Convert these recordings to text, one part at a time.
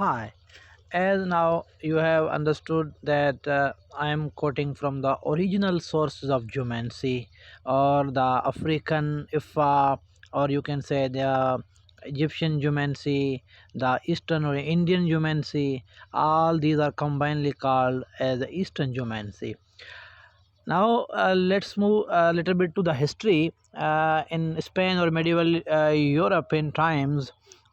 Hi, as now you have understood that I am quoting from the original sources of geomancy or the African Ifa, or you can say the Egyptian geomancy, the Eastern or Indian geomancy. All these are combinedly called as the Eastern geomancy. Now let's move a little bit to the history. In Spain or medieval European times,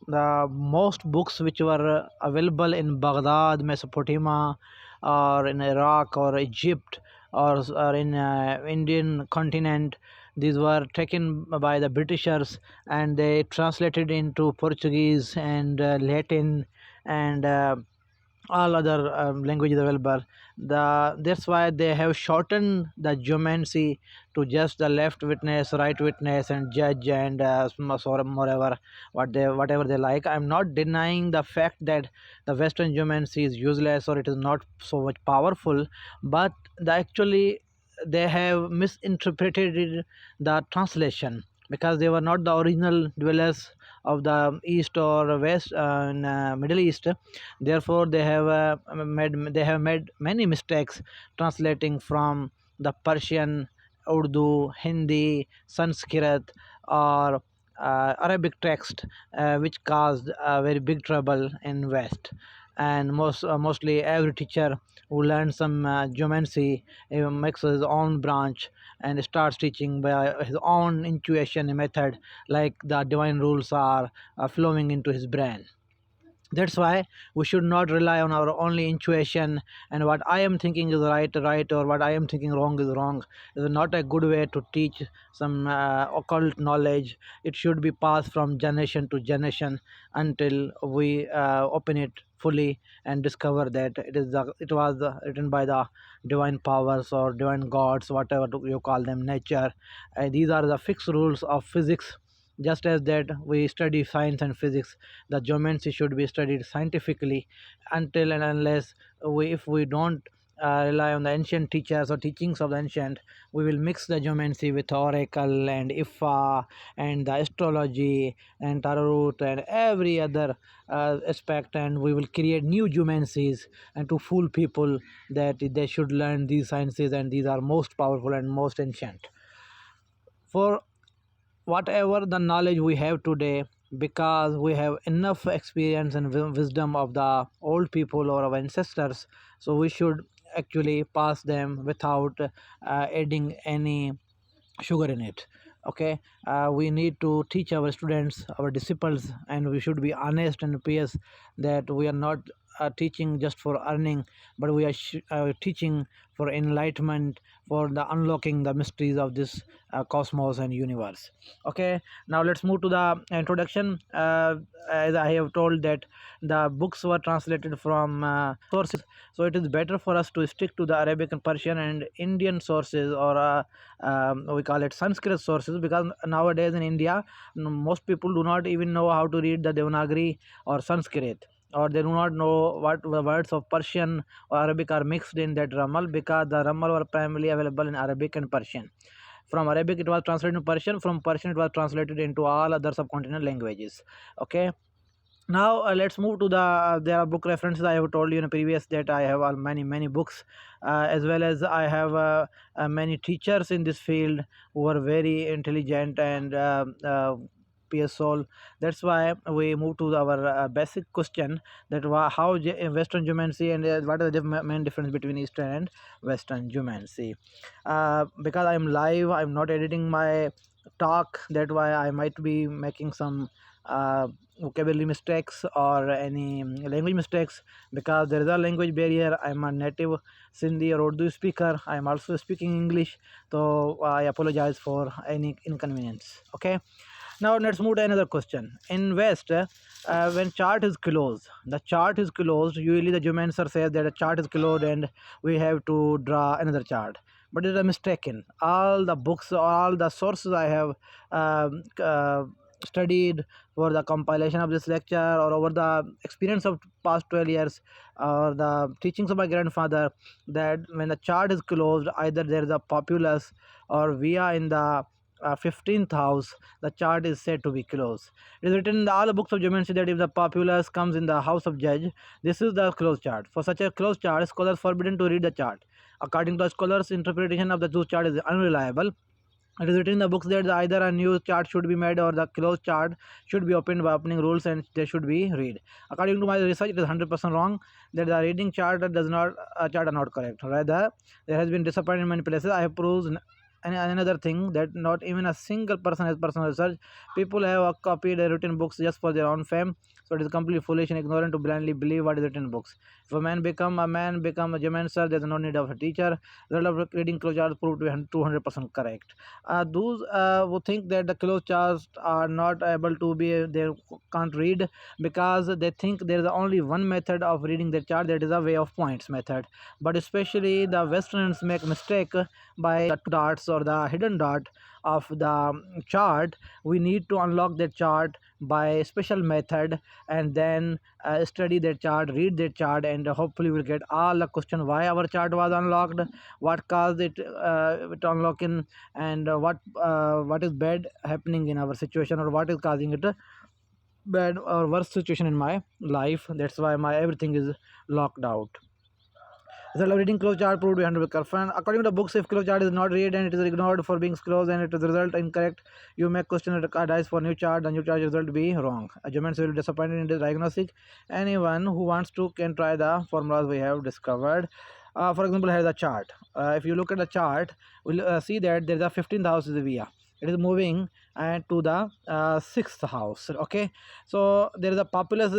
the most books which were available in Baghdad, Mesopotamia, or in Iraq or Egypt, or in Indian continent, these were taken by the Britishers and they translated into Portuguese and Latin and all other languages available. That's why they have shortened the geomancy to just the left witness, right witness, and judge, and moreover whatever they like. I'm not denying the fact that the Western geomancy is useless or it is not so much powerful, but actually they have misinterpreted the translation because they were not the original dwellers of the east or west in Middle East. Therefore they have made many mistakes translating from the Persian, Urdu, Hindi, Sanskrit, or Arabic text, which caused very big trouble in West. And mostly every teacher who learns some geomancy makes his own branch and starts teaching by his own intuition method, like the divine rules are flowing into his brain. That's why we should not rely on our only intuition, and what I am thinking is right, or what I am thinking wrong is wrong. It is not a good way to teach some occult knowledge. It should be passed from generation to generation until we open it fully and discover that it was written by the divine powers or divine gods, whatever you call them, nature. These are the fixed rules of physics. Just as that we study science and physics, the geomancy should be studied scientifically. Until and unless if we don't rely on the ancient teachers or teachings of the ancient, we will mix the geomancy with oracle and Ifa and the astrology and tarot and every other aspect, and we will create new geomancies and to fool people that they should learn these sciences and these are most powerful and most ancient. For whatever the knowledge we have today, because we have enough experience and wisdom of the old people or our ancestors, so we should actually pass them without adding any sugar in it. Okay, we need to teach our students, our disciples, and we should be honest and pious that we are not teaching just for earning, but we are teaching for enlightenment, for the unlocking the mysteries of this cosmos and universe. Okay, now let's move to the introduction. As I have told that the books were translated from sources, so it is better for us to stick to the Arabic and Persian and Indian sources, or we call it Sanskrit sources, because nowadays in India most people do not even know how to read the Devanagari or Sanskrit, or they do not know what the words of Persian or Arabic are mixed in that Ramal, because the Ramal were primarily available in Arabic and Persian. From Arabic it was translated to Persian, from Persian it was translated into all other subcontinental languages. Okay, now let's move to there are book references. I have told you in a previous that I have many books, as well as I have many teachers in this field who are very intelligent and peer soul. That's why we move to our basic question, that how Western geomancy and what are the main difference between Eastern and Western geomancy. Because I'm live, I'm not editing my talk, that why I might be making some vocabulary mistakes or any language mistakes, because there is a language barrier. I'm a native Sindhi or Urdu speaker. I'm also speaking English, so I apologize for any inconvenience. Okay, now let's move to another question. In West, when chart is closed, the chart is closed. Usually, the geomancer says that a chart is closed and we have to draw another chart. But it is a mistaken. All the books, all the sources I have studied for the compilation of this lecture, or over the experience of past 12 years, or the teachings of my grandfather, that when the chart is closed, either there is a populace or via in the 15th house, the chart is said to be closed. It is written in all the books of geomancy that if the populace comes in the house of judge, this is the closed chart. For such a closed chart, scholars forbidden to read the chart. According to scholars, interpretation of the two chart is unreliable. It is written in the books that either a new chart should be made or the closed chart should be opened by opening rules and they should be read. According to my research, it is 100% wrong that the reading chart does not chart are not correct. Rather, there has been disappointment in many places. I have proved another thing that not even a single person has personal research. People have copied written books just for their own fame. So it is completely foolish and ignorant to blindly believe what is written in books. If a man become a geomancer, there is no need of a teacher. The result of reading closed charts proved to be 200% correct. Those who think that the closed charts are not able to be, they can't read because they think there is only one method of reading the chart, that is a way of points method. But especially the Westerns make mistake by the two dots or the hidden dot of the chart. We need to unlock the chart by special method and then study the chart, read the chart, and hopefully we'll get all the question why our chart was unlocked, what caused it unlocking, and what is bad happening in our situation, or what is causing it bad or worst situation in my life. That's why my everything is locked out. The reading closed chart proved to be 100 confirmed. According to the books, if closed chart is not read and it is ignored for being closed and it is result incorrect, you may question the dice for new chart. The new chart result be wrong. Adjustments will be disappointed in the diagnostic. Anyone who wants to can try the formulas we have discovered. For example, here is the chart. If you look at the chart, we'll see that there is a 15th house is the via. It is moving to the 6th house. Okay, so there is a populous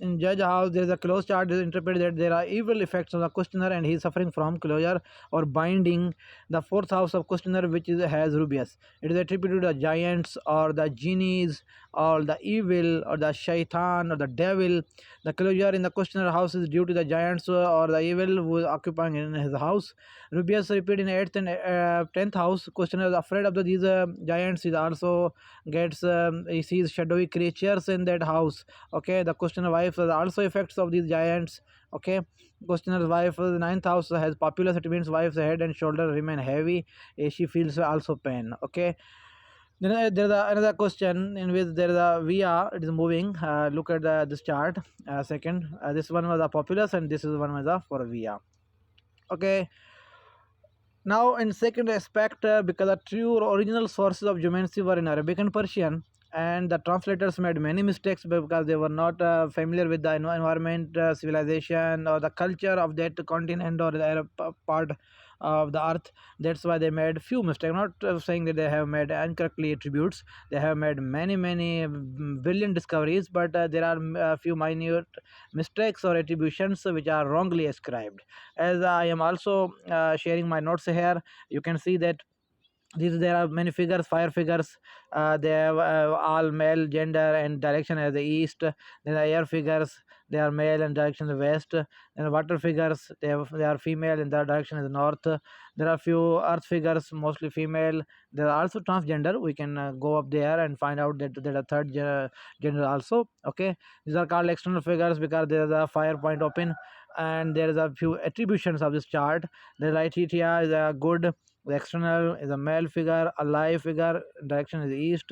in judge house. There is a closed chart is interpreted that there are evil effects of the questioner and he is suffering from closure or binding. The 4th house of questioner, which has rubius, it is attributed to the giants or the genies or the evil or the shaitan or the devil. The closure in the questioner house is due to the giants or the evil who is occupying in his house. Rubius repeat in 8th and 10th house. Questioner is afraid of these giants. He also gets he sees shadowy creatures in that house. Okay, the questioner wife is also effects of these giants. Okay, questioner's wife, the 9th house has populous. It means wife's head and shoulder remain heavy. She feels also pain. Okay, then there is another question in which there is a via, it is moving. Look at this chart. Second, this one was a populous and this is one was a for via. Okay, now in second aspect, because the true original sources of geomancy were in Arabic and Persian, and the translators made many mistakes because they were not familiar with the environment, civilization, or the culture of that continent or the Arab part of the earth. That's why they made few mistakes. Not saying that they have made incorrectly attributes. They have made many brilliant discoveries, but there are a few minute mistakes or attributions which are wrongly ascribed. As I am also sharing my notes here, you can see that these there are many figures, fire figures. They have all male gender and direction as the east. Then the air figures, they are male and direction the west. And water figures, they are female and their direction is north. There are few earth figures, mostly female. There are also transgender. We can go up there and find out that there are third gender also. Okay, these are called external figures because there is a fire point open, and there is a few attributions of this chart. The right here is a good. The external is a male figure, a live figure, direction is east,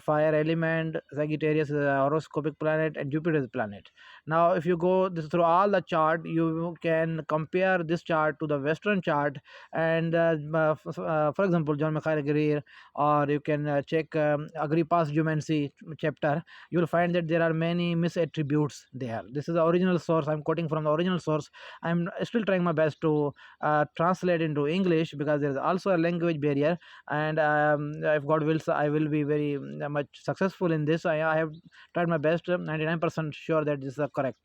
fire element, Sagittarius is a horoscopic planet, and Jupiter is a planet. Now, if you go through all the chart, you can compare this chart to the Western chart, and for example, John Michael Greer, or you can check Agrippa's Geomancy chapter. You will find that there are many misattributes there. This is the original source. I'm quoting from the original source. I'm still trying my best to translate into English because there is also a language barrier, and if God wills, I will be very much successful in this. I have tried my best. 99% sure that this is correct.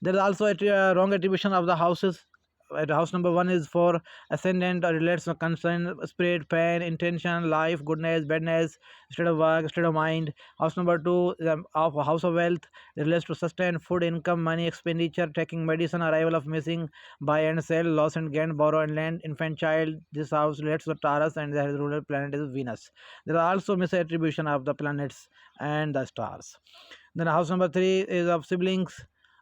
There is also a wrong attribution of the houses. House number 1 is for ascendant or relates to concern, spirit, pain, intention, life, goodness, badness, state of work, state of mind. House number 2 is of house of wealth. It relates to sustain, food, income, money, expenditure, taking medicine, arrival of missing, buy and sell, loss and gain, borrow and lend, infant child. This house relates to Taurus, and the ruler planet is Venus. There are also misattribution of the planets and the stars. Then house number 3 is of siblings,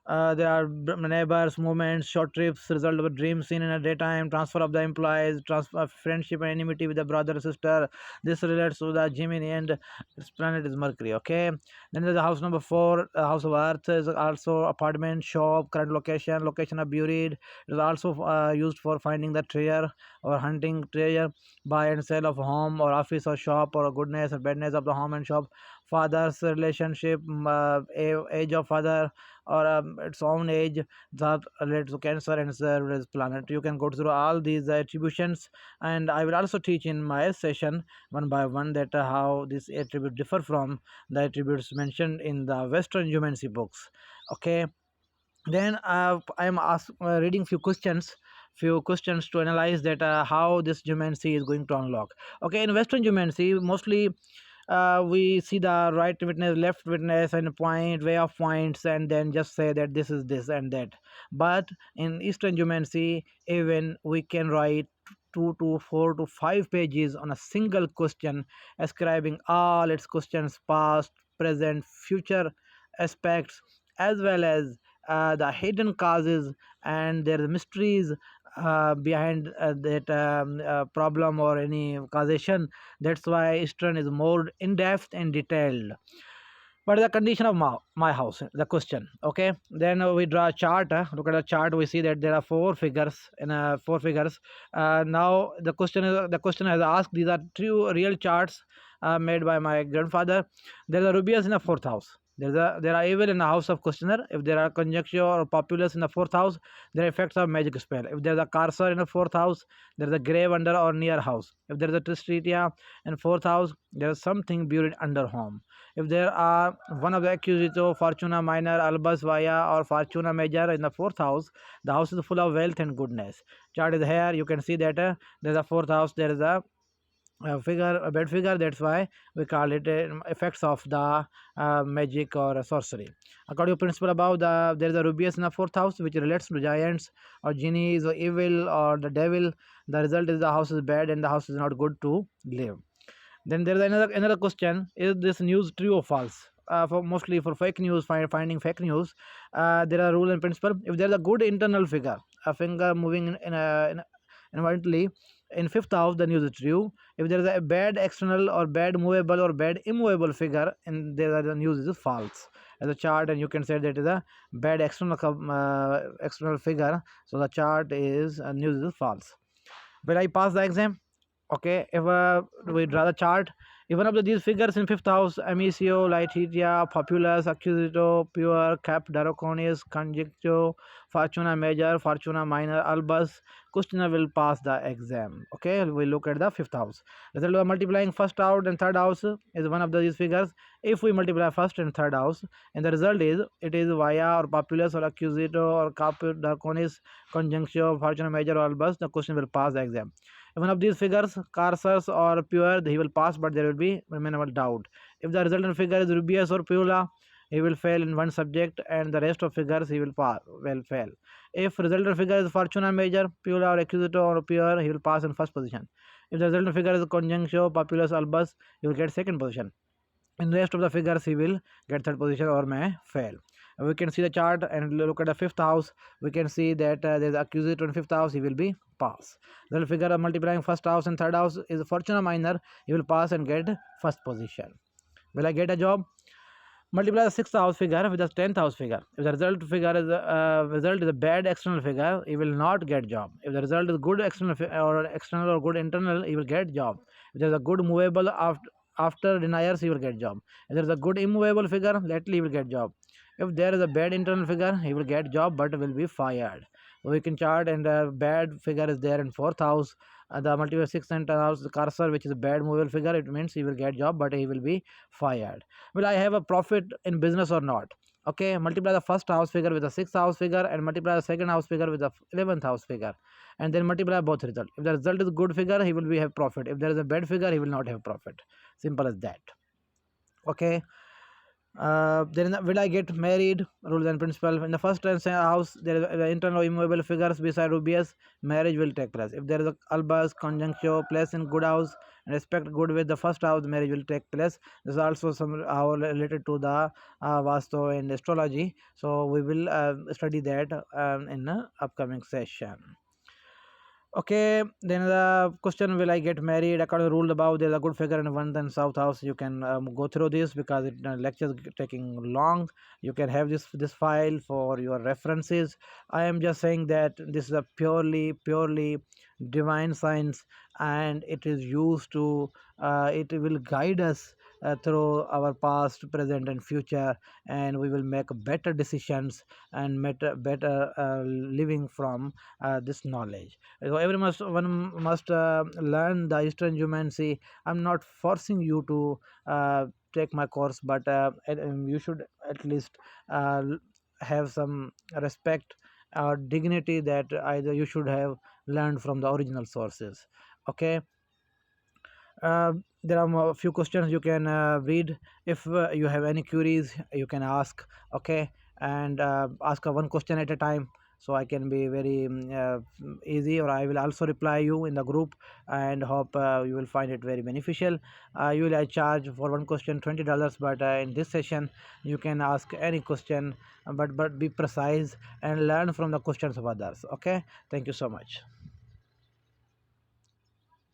There are neighbors, movements, short trips, result of a dream scene in a daytime, transfer of the employees, transfer of friendship and enmity with the brother or sister. This relates to the Gemini, and its planet is Mercury. Okay. Then there's the house number four, house of Earth is also apartment, shop, current location, location of buried. It is also used for finding the treasure or hunting treasure, buy and sell of home or office or shop, or goodness or badness of the home and shop. Father's relationship, age of father, or its own age, that relates to Cancer and its planet. You can go through all these attributions, and I will also teach in my session one by one that how this attribute differ from the attributes mentioned in the Western Geomancy books. Okay. Then I am reading few questions to analyze that how this geomancy is going to unlock. Okay, in Western geomancy, mostly we see the right witness, left witness, and point, way of points, and then just say that this is this and that. But in Eastern geomancy, even we can write 2 to 4 to 5 pages on a single question, ascribing all its questions, past, present, future aspects, as well as the hidden causes and their mysteries behind that problem or any causation. That's why Eastern is more in depth and detailed. What is the condition of my house? The question. Okay. Then we draw a chart. Look at the chart. We see that there are four figures. In four figures. Now the question has asked. These are true real charts made by my grandfather. There is a Rubius in the fourth house. There are evil in the house of questioner. If there are conjecture or populace in the fourth house, there are effects of magic spell. If there is a cursor in the fourth house, there is a grave under or near house. If there is a tristritia in fourth house, there is something buried under home. If there are one of the accusito, Fortuna minor, Albus Vaya, or Fortuna major in the fourth house, the house is full of wealth and goodness. Chart is here. You can see that there is a fourth house. There is a figure, a bad figure. That's why we call it effects of the magic or sorcery. According to principle above, there is a Rubius in the fourth house, which relates to giants or genies or evil or the devil. The result is the house is bad and the house is not good to live. Then there is another question: is this news true or false? For mostly for fake news, finding fake news, there are rule and principle. If there is a good internal figure, a finger moving involuntarily in fifth house, the news is true. If there is a bad external or bad movable or bad immovable figure, and there the news is false. As a chart, and you can say that is a bad external figure. So the chart is news is false. Will I pass the exam? Okay, if we draw the chart, if one of these figures in fifth house, Amicio, Laetitia, Populus, Accusito, Pure, Cap, Draconis, Conjectio, Fortuna Major, Fortuna Minor, Albus, questioner will pass the exam. Okay, we look at the fifth house. Result of multiplying first house and third house is one of these figures. If we multiply first and third house, and the result is it is Via or Populus or Accusito or Cap, Draconis, Conjunctio, Fortuna Major, or Albus, the question will pass the exam. If one of these figures, Carsus or Pure, he will pass, but there will be minimal doubt. If the resultant figure is Rubius or Pula, he will fail in one subject, and the rest of figures he will fail. If resultant figure is Fortuna Major, Pula or Accusito or Pure, he will pass in first position. If the resultant figure is Conjunctio, Populus, Albus, he will get second position. In the rest of the figures, he will get third position or may fail. We can see the chart and look at the fifth house. We can see that there is accusator in fifth house. He will be pass. The figure of multiplying first house and third house is Fortuna minor. He will pass and get first position. Will I get a job? Multiply the sixth house figure with the 10th house figure. If the result is a bad external figure, he will not get job. If the result is good external or good internal, he will get job. If there is a good movable after deniers, he will get job. If there is a good immovable figure, lately he will get job. If there is a bad internal figure, he will get job but will be fired. We can chart, and a bad figure is there in fourth house. The multiple sixth and house, the cursor, which is a bad movable figure, it means he will get job but he will be fired. Will I have a profit in business or not? Okay, multiply the first house figure with the sixth house figure and multiply the second house figure with the 11th house figure, and then multiply both result. If the result is good figure, he will have profit. If there is a bad figure, he will not have profit. Simple as that. Okay. Then will I get married? Rules and principle. In the first house, there is internal immovable figures beside rubious. Marriage will take place. If there is a albus conjuncture place in good house, and respect good with the first house, marriage will take place. This is also somehow related to the vastu and astrology. So we will study that in the upcoming session. Okay, then the question, will I get married? According to rule above, there's a good figure in one then south house. You can go through this because it lectures taking long. You can have this file for your references. I am just saying that this is a purely divine science, and it is used to it will guide us through our past, present, and future, and we will make better decisions and better living from this knowledge. So every must one must learn the Eastern Geomancy. I'm not forcing you to take my course, but you should at least uh, have some respect or dignity that either you should have learned from the original sources. Okay. There are a few questions you can read. If you have any queries, you can ask. Okay, and ask one question at a time, so I can be very easy, or I will also reply you in the group, and hope you will find it very beneficial. You will I charge for one question $20, but in this session you can ask any question, but be precise and learn from the questions of others. Okay, thank you so much.